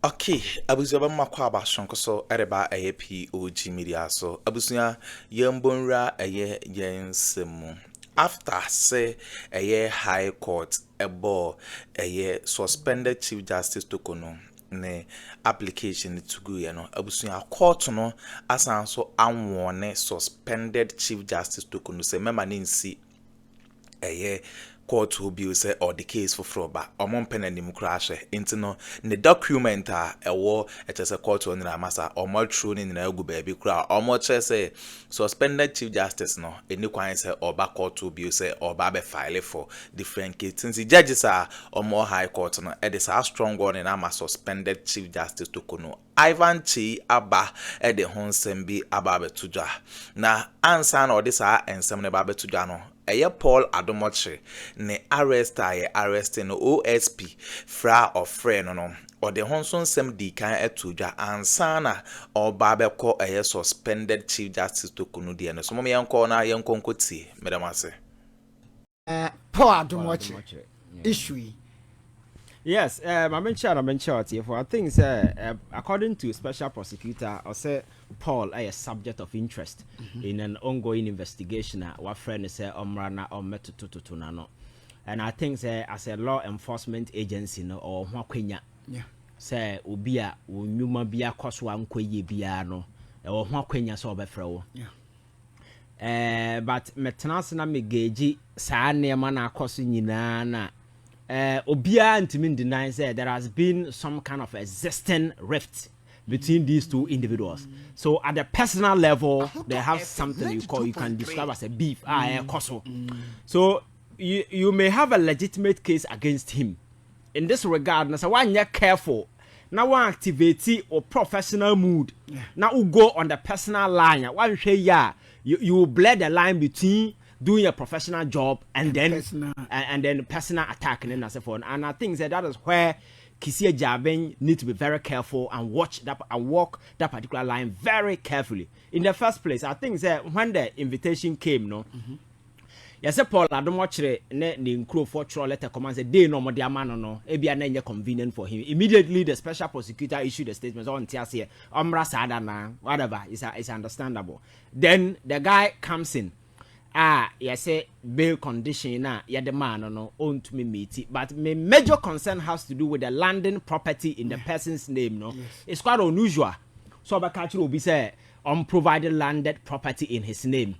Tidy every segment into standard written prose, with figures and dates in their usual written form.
Okay, abusuaba makwa abashonko so ereba eye POG Media so abusuya yembonra eye yensemu after say eye high court ebo eye suspended chief justice Torkonoo ne application to go ye no abusuya court no asan so anwone suspended chief justice Torkonoo say member ne nsi eye court will be say or the case for froba omon pen and crash into no the document war it is a court on the massa or more true in the baby crowd or more say suspended chief justice no any quine say or back court will be say or babe file for different cases since the judges are or more high court no it is a strong one in ama suspended chief justice Torkonoo Ivan Chi aba the honsembi ababe tuja na answer or this and some babe tuja no Eye Paul Adomoche ne arrest no OSP fra of friend no or the Honson sem di kan etuja ansana or babeko eye suspended chief justice Torkonoo de no so me yanko na yanko nkoti medamase Paul Adomoche issue. Yes, I mentioned for things according to special prosecutor or say Paul a subject of interest in an ongoing investigation what friend say omrana or metototunano. And I think as a law enforcement agency no or Kwenya say ubia nyuma bia koswa nkwaye bia no or Kwenya so obefrewo. But metena na megeji saa nneema na akoso nyina na Obia and deny said there has been some kind of existing rift between these two individuals. So at the personal level, they have something you can describe as a beef, So you may have a legitimate case against him. In this regard, now one you're careful. Now one activate or professional mood. Now you go on the personal line. One say you blur the line between doing a professional job and then personal attack and so forth. And I think that is where Kisia Jaben need to be very careful and watch that and walk that particular line very carefully. In the first place, I think that when the invitation came, yes, Paul Adomoche ne crew for trial letter commands a day no more no ebia na convenient for him. Immediately the special prosecutor issued a statement on TSC Omra Sadana, whatever, it's understandable. Then the guy comes in. Yes, bail condition na the man no own to me meet, but my major concern has to do with the landing property in the person's name. No, it's quite unusual. So Abakachi will be say unprovided landed property in his name.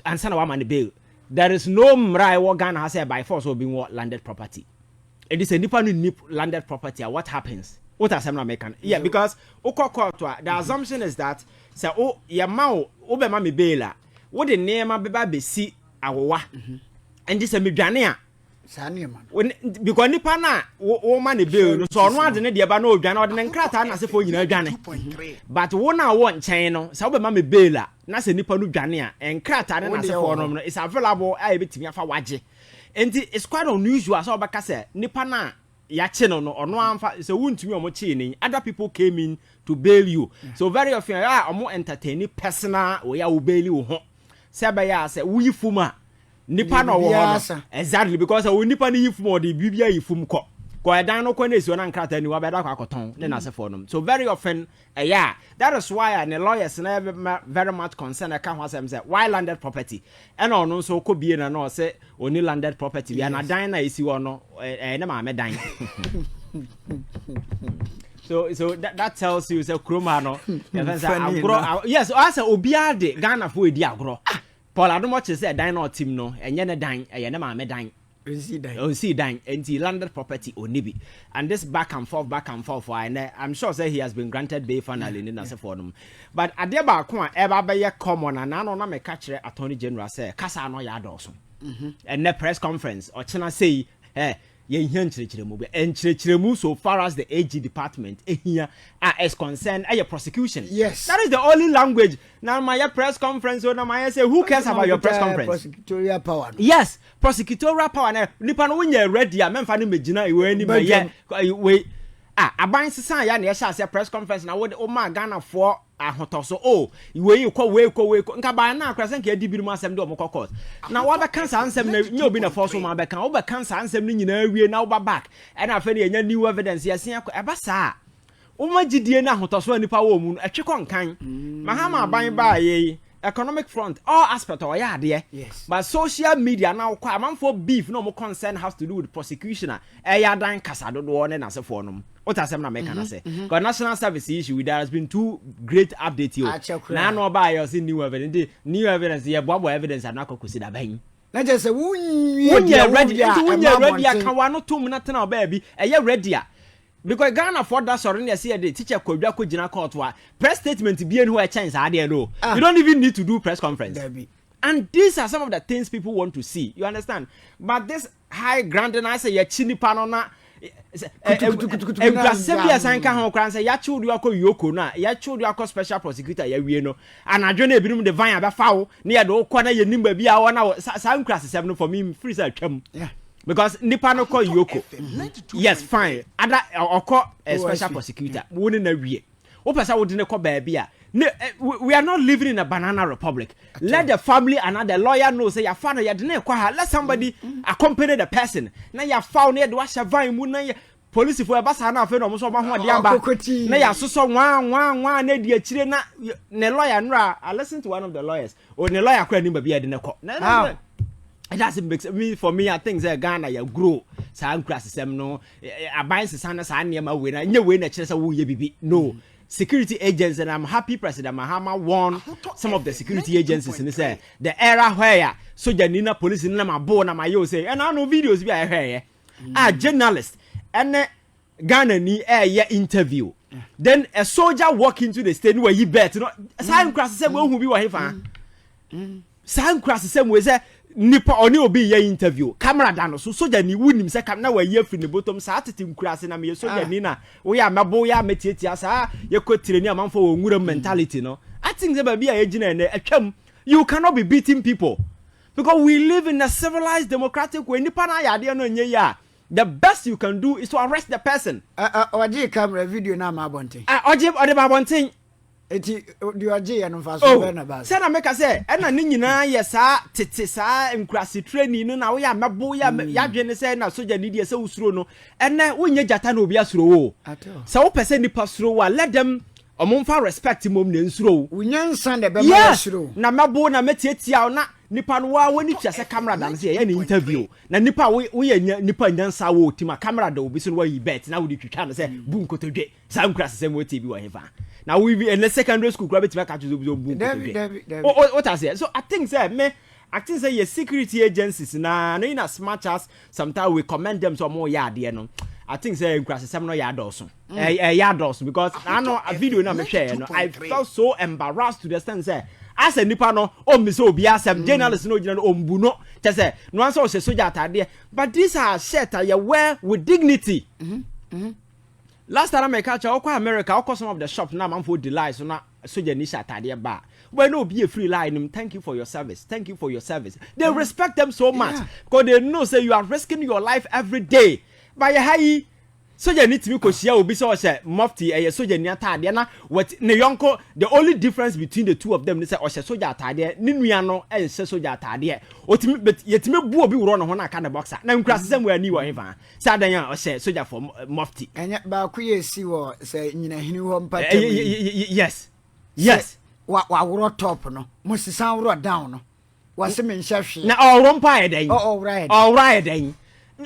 And son of man the bail. There is no mrai Ghana has said by force will be what landed property. It is a nip landed property. What happens? What are some American? Yeah, because the assumption is that say yamao obema baila. What the name of baby see our and this a midania. When because Nipana woman bill, so one the Diaba no Jan or the Cratan as if for but 1 hour 1 channel, so mammy Bela, Nasa Nipanu Jania, and Cratan as a forum is available. I bet me for Waji. And it's quite unusual. So Bacassa, Nipana, Yachino or no, it's a wound to me or mochini. Other people came in to bail you. So very often, are more entertaining personal, we are bail you. Sabaya said, we fuma Nipa no exactly because we nipa ni yifum the bibia yifum ko dan no kwane si ona nkrata ni wa beda kwa koton ne na se for no. So very often that is why the lawyers na very much concerned I can wasem say why landed property and no so ko bie na no say only landed property we na dan na isi wo no na ma me dan. So that tells you say Akroma no yes as obia de Ghana for edi agro Paul Adomoche said dine team no enye ne dan eye ma me dan see dan enti landed property onibi and this back and forth for I'm sure say he has been granted bail finally in as for them but ade ba ko a eba be ye common and no na me ka kire attorney general say kasa no ya do so and the press conference or china say so far as the AG department here is concerned, prosecution. Yes, that is the only language. Now my press conference, or my say, who cares about your press conference? Prosecutorial power. Yes, prosecutorial power. Now, nipa no when you ready, I'm finding me jina iwe ni me we aban sisan ya na ya say press conference na wo ma Ghana for ahotoso we nka ba na akrasa nka edi birum asem de omokọ na wo be cancer ansem na nye obi na force ma be kan wo be cancer ansem ni nyina awie na wo ba back and afa ne nya new evidence ya sen eba saa Uma gidie na hotoso nipa wo mu etwe konkan Mahama aban ba ye economic front all aspect or ya de but social media now kwa manfo beef no more concern has to do with prosecution ya dan kasa dodo ne na sefo no what asem na make na say because national service issue there has been two great updates here na no ba you see new evidence ye boabo evidence na akokosi da ban na je say wunya ready aka wa no tom na tena ba bi eye ready because Ghana for that sorry na say the teacher kwadwa ko gina court wa press statement bi enu a chance ade no you don't even need to do press conference and these are some of the things people want to see you understand but this high ground na say ya chinipa no na Sebia sanka ho kran say ya chiwdu akọ yoko na ya chiwdu akọ special prosecutor ya wie no anadwo na ebinum de van abefawo na ya do kọ na ye nimba bi a wona sa nkrasesem no for me free say twam because nipa no call yoko yes fine ada okọ special prosecutor woni na wie wo pesa wo de ne kọ ba bia we are not living in a banana republic let the family and the lawyer know say your father you de ne kọ ha let somebody accompany the person na ya found na de wa shavan mu na police for basa na afa no mo so ba ho de amba na ya soso nwa na di akire na ne lawyer nra I listen to one of the lawyers or ne lawyer kra ni ba bia de ne kọ it doesn't make me for me I think that Ghana ya grow sa nkrasesem no aban sesa na sa niam we na nye we na kire say wo ye bibi no security agents and I'm happy President Mahama won some of the security agencies and say the era where soldier nina police nina mabo na mayo say and I know videos bi I hear journalist and Ghana ni interview then a soldier walk into the station where you bet no sa nkrasesem wo hu bi wo hefa sa nkrasesem we say nipa oni obi ye interview camera dano so soja ni wunim se kam na wa ye firi ne bottom sa atete nkurase na me soja ni na wo ya mabo ya metietia sa ye kotire ni amanfo wo nwura mentality no I think say ba bia ye gina na atwam you cannot be beating people because we live in a civilized democratic way nipa na ya de no nye ya the best you can do is to arrest the person oje camera video na ma bonten oje ode ba bonten eti di oje ya no fa so be na ba say na make say e na ni nyina ye sa tete sa nkurase training no na wo ya mabo ya dwene say na soja ni die say usuro no ene wonye jata na obi asuro wo say wo pese ni pasuro wa let them omomfa respect mom na nsuro wo nyansa de be ma asuro na mabo na metietia na nipa no wa woni tia say camera dan say ye na interview na nipa wo ye nipa nyansa wo tima camera da obi so no wa yi bet na wo di twitwa no say bu nkotodwe sa nkurase say mo TV wa hefa now we be in the secondary school grab it back at you what I say so I think say your security agencies na in as much as sometimes we commend them so more ya there no I think say nkrasesem no ya doso ya doso because I know a video na me share no I felt so embarrassed to the extent say as a nipa no me so obi asem journalist no gina no ombu no te say no answer o se soja atade but these are shirt you wear with dignity last time I catch America, I some of the shops now man for delight so na soja ni atade ba. When no be a free line, thank you for your service. Thank you for your service. They respect them so much because they know say you are risking your life every day. By high soja need to be koshia obi so say mufti soja ni atade na what ne yonko the only difference between the two of them is say soja atade ni nua no ense soja atade otimi but yetimi bu obi woro no ho na aka na boxer na nkrasesem we ani wo hefa say dan ya soja for mufti enya ba ku ye si wo say nyina hini ho mpatam yes wa woro top no mo sisan woro down no wa se men hwehwe na all pa eden all right then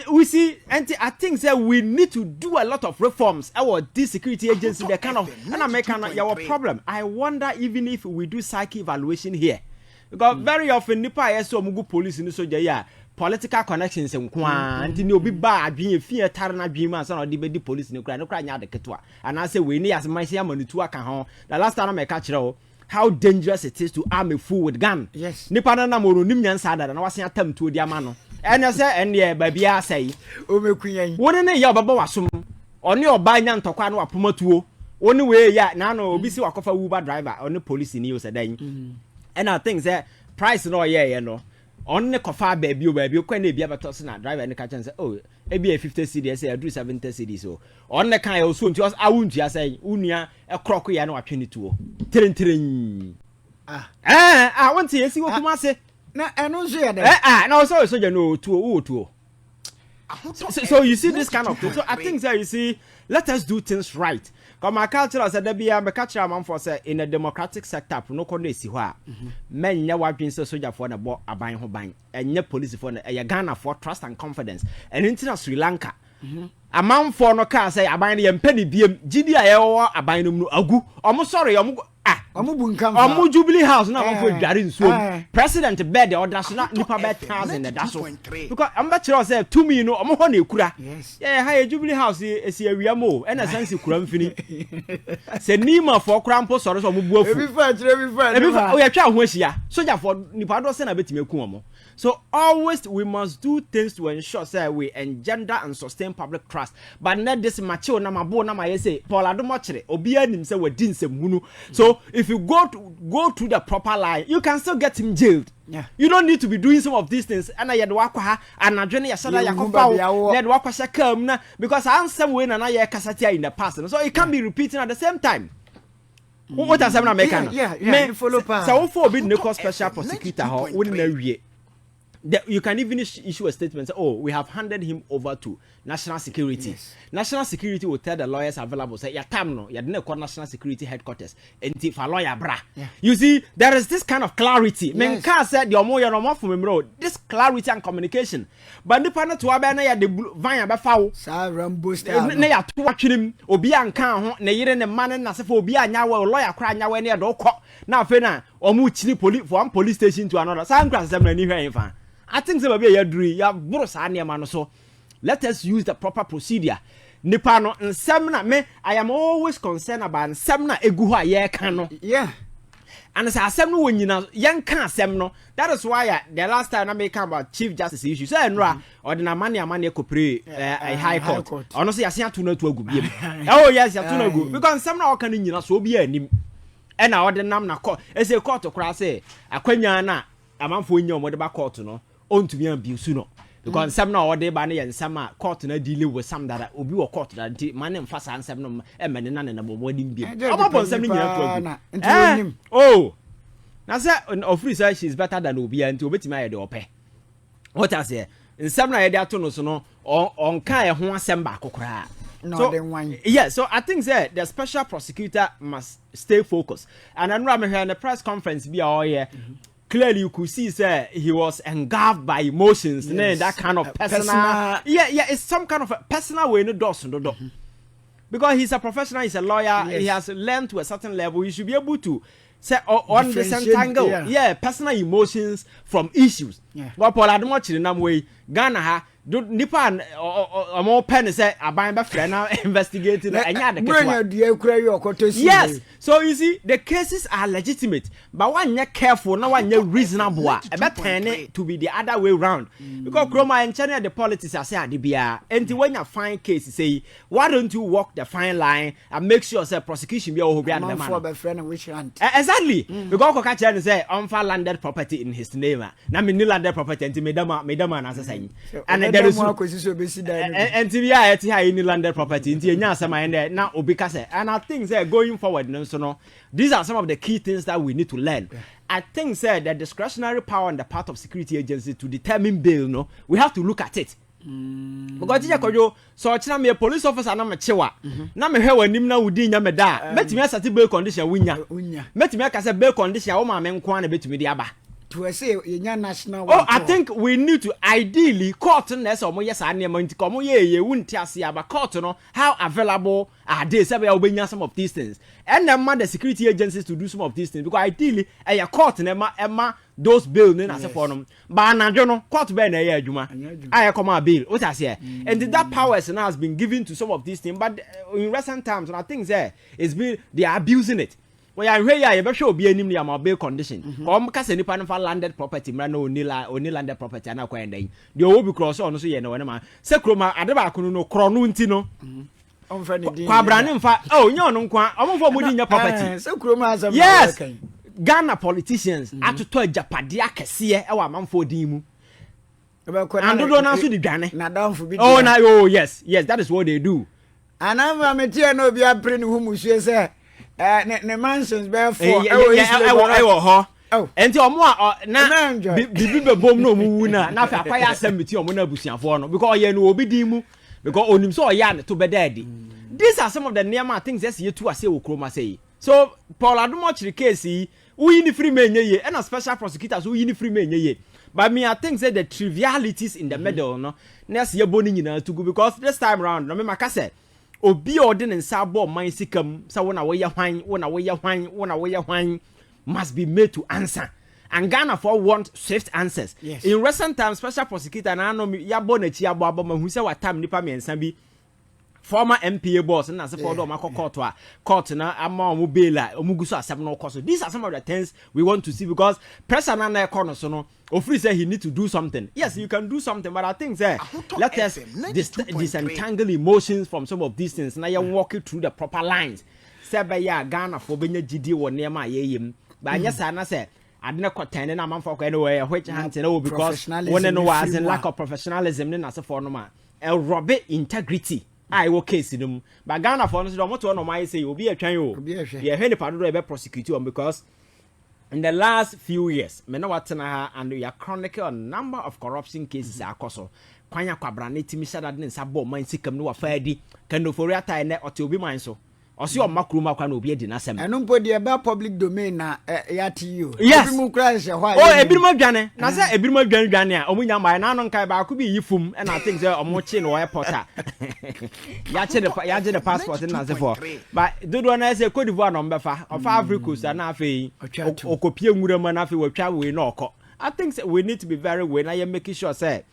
we see and I think that we need to do a lot of reforms our this security agency the kind of and American your problem I wonder even if we do psyche evaluation here because very often nipa yes so mugu police ni soja ya political connections nkwa anti ni obi ba adwen efie tare na adwen ma so na odi police ni kra nya de keto and I say we ni as man say amanutu aka ho the last time I catch you how dangerous it is to arm a fool with gun yes nipa na moro nim nyansa da na wase atam tuo di ama no ene se ene ba bia sai o mekunyan woni ne ya obaba wasom oni oba nya ntokwa na wapomatuo woni we ya na no obi si wakofa Uber driver oni police ni o sedan and I think that price no ye no on ne kofa ba bi kwa na bia beto se na driver ne ka chen say oh e bia 50 cedi say adu 70 cedi so on ne kan e so nti awuntua say unua e kroko ya na watwe ni tuo tren want yesi wo kuma se na eno so ya de na so soja no tuo so you see this kind of thing so I think that you see let us do things right. Come my culture as a debia me culture man for say in a democratic setup no ko na si ho a men nya wadwen say soldier for na bo aban ho ban enye police for na e Ghana for trust and confidence and in Sri Lanka a man for no car say aban ye mpani biem gidi a ye wo aban no mu agu omo sorry omo omo Jubilee House na man for dware nsuo president bed order so na nipa bet 1000 na daso because am bet say to me no omo ho na ekura yeah ha Jubilee House esi awia mo e na sansi kura mfini se nima for kura mpo soro so omo bu afu ebi fa o ya twa ho ahia soldier for nipa do se na betime ku omo. So always we must do things to ensure say we engender and sustain public trust. But not this macho na mabo na ma say Paul Adomochire obi anim say we din sem hunu. So if you go to the proper line, you can still get him jailed. Yeah. You don't need to be doing some of these things. And I had wakwa ha and adwene ya sada yakofa. Let wakwa shakam na because I answer way na ya kasatia in the past. So it can be repeating at the same time. What has happened American? Yeah. Follow pa. So for be no special prosecutor ho wouldn't na you can even issue a statement say, oh, we have handed him over to national security. Yes. National security will tell the lawyers available say ya time no ya didn't call national security headquarters and for lawyer bra. Yeah. You see there is this kind of clarity. Yes. Men can say the omo ya no from road this clarity and communication. But the partner to aba na ya de van ya fa wo. Sa Rambo style. Na ya to atwenem obi anka ho na yire ne man na se for obi anya wa lawyer kra anya wa na do kọ na afa na omo chiri police from police station to another. Sa nkra se na ni hwan fa. I think say be ya duri ya buru sa na ma no so. Let us use the proper procedure. Nipa no nsem na me I am always concerned about nsem na egu ho aye kan no. Yeah. And say asem no wonyina yen kan asem no. That is why the last time I make about chief justice issue say nra ordinary amane kopre a high court. Ono say asen ato na to agu biem. Oh yes ato na agu because nsem na okan nyina so obi anim. E na ordinary na court. E say court kora say akwanya na amanfo nya omode ba court no. On to be abuse no because some now order ba na yen some court na deal with some that obi wo court that man em fasa ansem no e men na na bomodim bi obon some nyina to oh na say of free say she's better than obi and obetima ye de ope what I say in some na ye de ato no so no on kan e ho asem ba kokora so yeah so I think say the special prosecutor must stay focused and I know I'm here in the press conference be all here clearly you could see say he was engulfed by emotions. Yes. That kind of personal yeah it's some kind of a personal way no does no because he's a professional, he's a lawyer. Yes. He has learned to a certain level. He should be able to say on the same angle personal emotions from issues. But Paul Adomochire nam way Ghana ha do nipa more pen say aban ba frɛ na investigating anya the yes so you see the cases are legitimate but one you careful now one you reasonable about turn to be the other way round because Akroma and China the politics are say adibia and when you find case say why don't you walk the fine line and make sure say prosecution be over the man exactly because ko catch and say unfar landed property in his name na me landed property and medama na say and there is and any landed property now and I think say going forward so these are some of the key things that we need to learn. I think say the discretionary power on the part of security agencies to determine bail no we have to look at it because you so china me police officer na me chewa na me hwe wanim na wudi nya me da metimi asati bail condition wunya metimi aka say bail condition wo ma me nko na betimi di aba to say your national I think we need to ideally court na say omo yes ane man nti omo ye wunti ase aba court no how available are they say we obenya some of these things and then the security agencies to do some of these things because ideally a court na ema those bail na say for no ba anadwo no court be na ye adwuma I come a bail what I say and that powers now has been given to some of these things but in recent times and I think say it's been they are abusing it. Well, I hear you better be any bail condition. Come kase nipa no landed property, mra no only landed property na kwa ndai. The obi cross on so ye no na ma. Se kroma adeba kunu no kro no nti no. Kwa brane mfa. Oh, nya no nkwa. Omfo mudi nya property. Se kroma azam. Yes. Ghana politicians atoto ajapade akese e wa manfo din mu. And do na so di dwane. Na downfo bi. Oh yes, that is what they do. And I'm metie no bi apre ni hu muhwe say ne mansions be for I ho enti omo na bibi be bom no mu wu na fa kwaya asem biti omo na abusiafo no because ye no obi din mu because onim so oya ne to be daddy these are some of the nearma things that's here to say Akroma say. So Paul Adumochiri case, we in free men ye, and a special prosecutors who in free men ye. But me, I think that the trivialities in the middle, no, next year boning in to go because this time around, no, me say, obi ordinance sabo mind sikam, so when away your wine must be made to answer. And Ghana for want swift answers. Yes. In recent times, special prosecutor and I know me ya bonnet ya baba who say what time nipa me and sambi former MPA boss and as a for court na ama mobile omuguso asem no course. These are some of the things we want to see because president na corner so no Ofri say he need to do something. Yes, you can do something, but I think let us disentangle emotions from some of these things. Now you walk it through the proper lines. Say by ya Ghana for benya GD or near my yim. But yes, I say I didn't contend and I'm for anyway, which hands because when there was in lack of professionalism, then as a former, Robert integrity. I will case them. But Ghana for us, don't want to my say you'll be a child. Yeah, heard the part of the prosecutor because in the last few years, Menawatana and we are chronicle a number of corruption cases are coso. Kwanya Kwabrani, Timisa, and Sabo, mine sickam no affair, can do for your time or to be mine so. Or see your Makruma can be a dinner. And don't put the about public domain at you. Yes, oh, a bit more Ghana. Nasa a bit more Ghana. Oh, we are my non Kaiba could be Yifum, and I think they're a mochin or a potter. Yache the passport and answer for. But do one as a Cote d'Ivoire number of Africus and Afi or Copium Muramafi will travel in Oko. I think we need to be very well. I am making sure, say.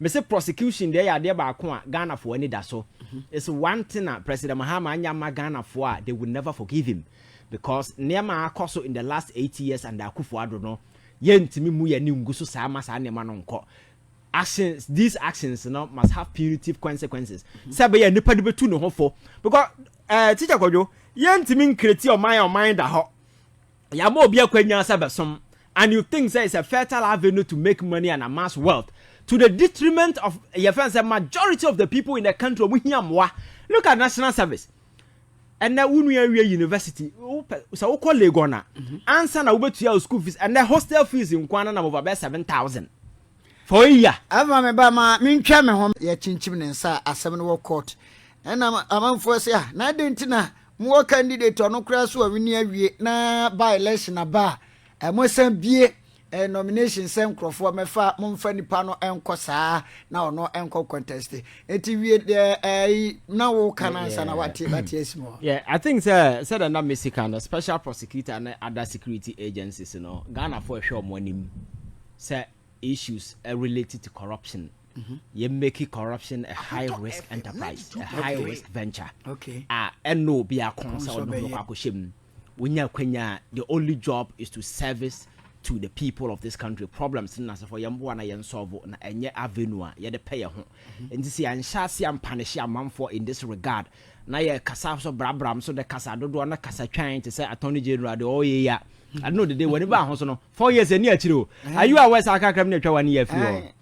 Mr. Prosecution, they are there by Ghana for any that so. It's one thing that President Mahama and Yama Ghana for they will never forgive him because Nema Akoso in the last 8 years and Akuffo Addo no yen to me muya ni ngusu sama sa nema nonko. Actions, these actions must have punitive consequences. Sabe ya nipa de betu no ho for because teacher Kojo yen to me create your mind that ho. Ya mo obi akwanya sabe some and you think there is a fertile avenue to make money and amass wealth. To the detriment of the majority of the people in the country. Look at national service. And now when we are university, so we call Legona. Answer na to your school fees and the hostel fees in Kwana over about 7,000 for a year. I remember my main chairman home. Ya chinchim nensa a 7-work court. And I'm for say, na dentina more candidate or no crash or we na by election a bar. I must be nomination same crofo mefa momfa nipa no enko saa na ono enko contest enti wie na wo kana answer na what esmo. Yeah, I think said na Mexican special prosecutor and other security agencies Ghana for sure money say issues related to corruption. You make corruption a high risk enterprise, a high risk venture. Okay. And no be a concern the only job is to service to the people of this country. Problems in as for yambo na yen solve na enye avenue ye de pay ho enti si anhyase am punish am for in this regard na ye kasa so brabram so the kasa dodo na kasa twan to say attorney general de oye ya I know the day when ba ho so no 4 years ani achiro are you aware say akakram na twa 1 year fi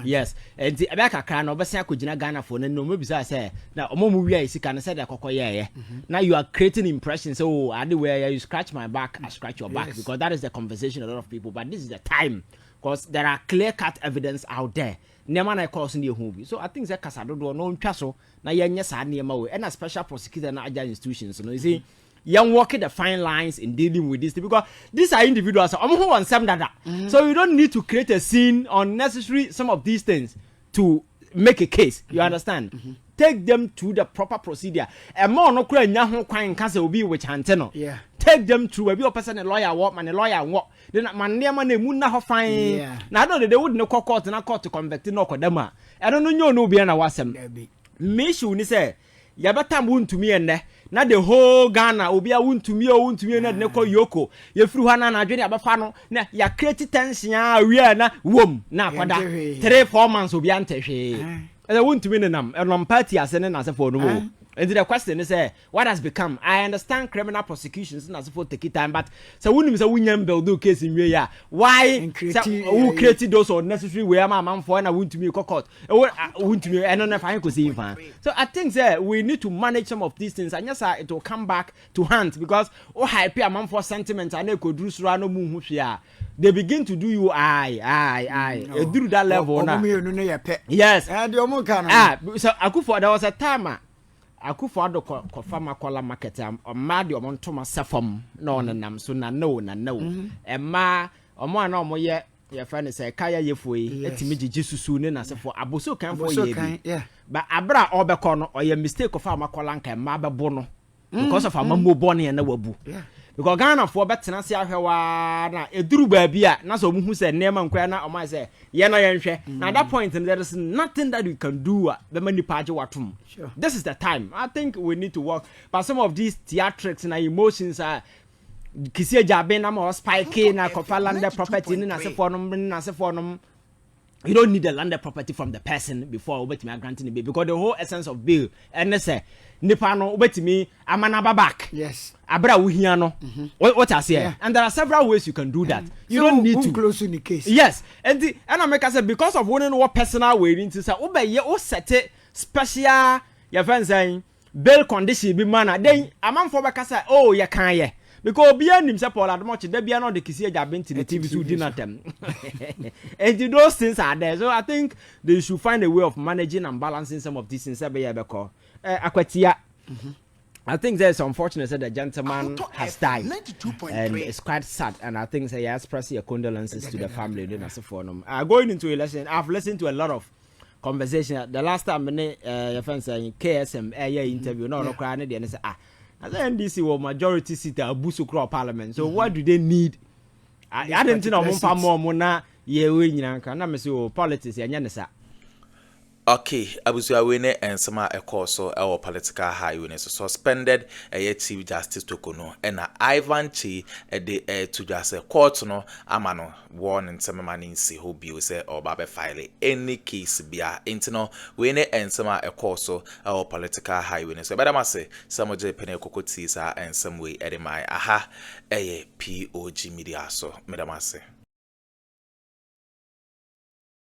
yes and the abaka kra na obesia akogina Ghana for no mo bisa say na omomu wi isika na say the kokoye now you are creating impressions so where you scratch my back I scratch your back because that is the conversation a lot of people but this is the time because there are clear cut evidence out there nema na cause in the home so I think that kasa do no ntwa so na yenye sa nema we and a special prosecutor na agile institutions you see young walking the fine lines in dealing with this because these are individuals so you don't need to create a scene unnecessary some of these things to make a case you understand take them to the proper procedure and more no kura nya ho kwan kasa obi which anteno take them through a person a lawyer what man a lawyer what then man near man emu na ho fine na do they would no court na court to convict no kodama I don't know no be na wasem me sure ni say ya beta wuntu mi enne na the whole Ghana obi a wuntu mi na de ko yoko ye firi hana na adwene abafa no na ya create tension a wi na wom na kwada 3-4 months obi antehwe wuntu mi nenam enam party asene na asefo no and the question is what has become I understand criminal prosecutions na asefo take time but so wunim say wunyam build case in we ya why who created those unnecessary we am man for na wuntu mi court wuntu mi eno na fa ko see fan so I think we need to manage some of these things and yes it will come back to hand because hype am for sentiment and e ko duru sura no mu hu hwe they begin to do you through that level now yes so Akuffo there was a time Akuffo Addo ko farmer kola market ma de omo ntoma sefom na onenam so na no emma omo ana omo ye fa ne say kaya yefoi etimi gigi susu ne na sefo aboso kan fo ye bi ba abra obekọ no oye mistake of farmer kola nka emma bebo no because of amamo bone na wabu because Ghana for betena se ahwewa na eduru ba bia na so muhu se nema nkwa na omo say ye na yenhwe na that point there is nothing that we can do be mani page watum. This is the time I think we need to work, but some of these theatrics and emotions are kisia jabe na ma spike na kofa landed property na se for no you don't need the landed property from the person before obetimi granting the bill, because the whole essence of bill and say nipa no obetimi amana back. Yes, abra wuhia no what I say, and there are several ways you can do that. You don't need to close in the case. Yes, and I make say because of one what personal way into say obeye o set special your friends saying bail condition be manner then amanfo beka say oh you can ye because obi anim say Paul Admochi da bia no de kisi agabenti the TV so dinner them. And those things are there, so I think they should find a way of managing and balancing some of these things. Akwatia, I think there's unfortunate that the gentleman has died, and it's quite sad. And I think he has expressed your condolences to the family. Going into election, I've listened to a lot of conversation. The last time your friend saying KSM interview, no crying, and say as the NDC will majority seat abusu crop parliament. So what do they need? I didn't know more mona ye winyanka na me say politics ya nyanesa. Okay, abusu awene ensema ekoso our political highway so suspended Chief Justice Torkonoo and Ivan Chi de to just court no amano warn nsema mani nsi ho bi say oba be file any case bia intino wene ensema ekoso our political highway so bada mase samoje pene kokoti sa ensem we edemai aha POG Media so medamase.